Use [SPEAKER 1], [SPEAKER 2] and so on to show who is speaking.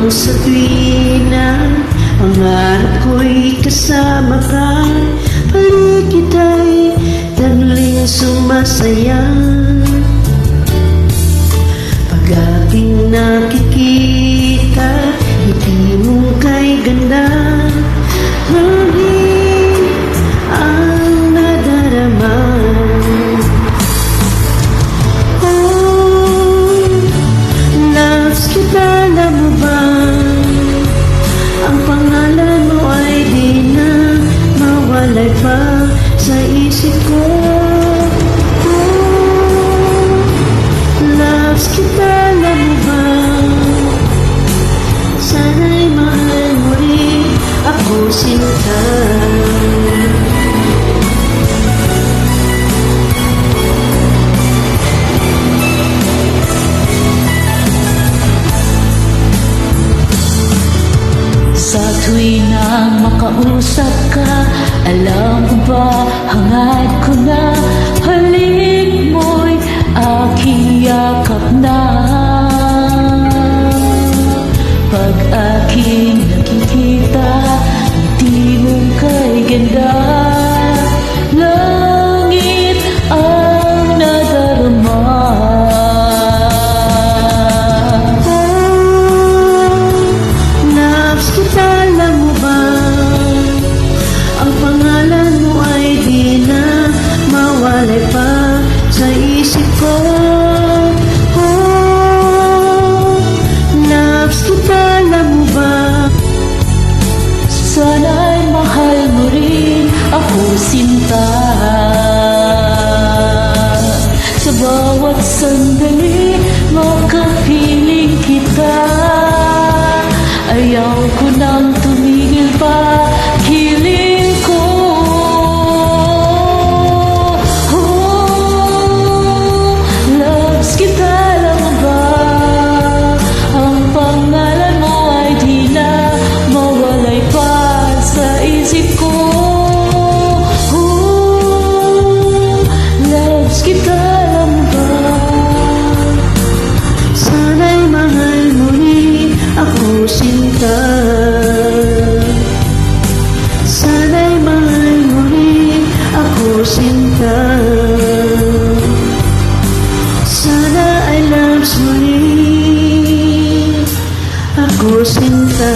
[SPEAKER 1] sa tuwina, pangarap ko'y kasama ka. Paligid ay tangling sumasaya. Pag aking nakikita, ngiti mo kay ganda. Hangin ang nadarama. Oh, loves kita, alam mo ba? Ang pangalan mo ay di na mawalay pa sa isip ko. Oh, loves kita, alam mo ba? Sana'y mahal mo rin ako, sinta.
[SPEAKER 2] Sa tuwing makausap ka, alam mo ba, hangad ko na, halik mo'y aking yakap na. Pag aking nakikita, ngiti mong kay ganda, langit ang nadarama.
[SPEAKER 1] Sa isip ko, oh, loves kita, alam mo ba?
[SPEAKER 2] Sana'y mahal mo rin ako, sinta. Sa bawat sandali, makapiling kita. Ayaw ko nang tumigil pa, hiling ko.
[SPEAKER 1] Sinta, sana'y mahal mo rin ako, sinta. Sana ay loves mo rin ako, sinta.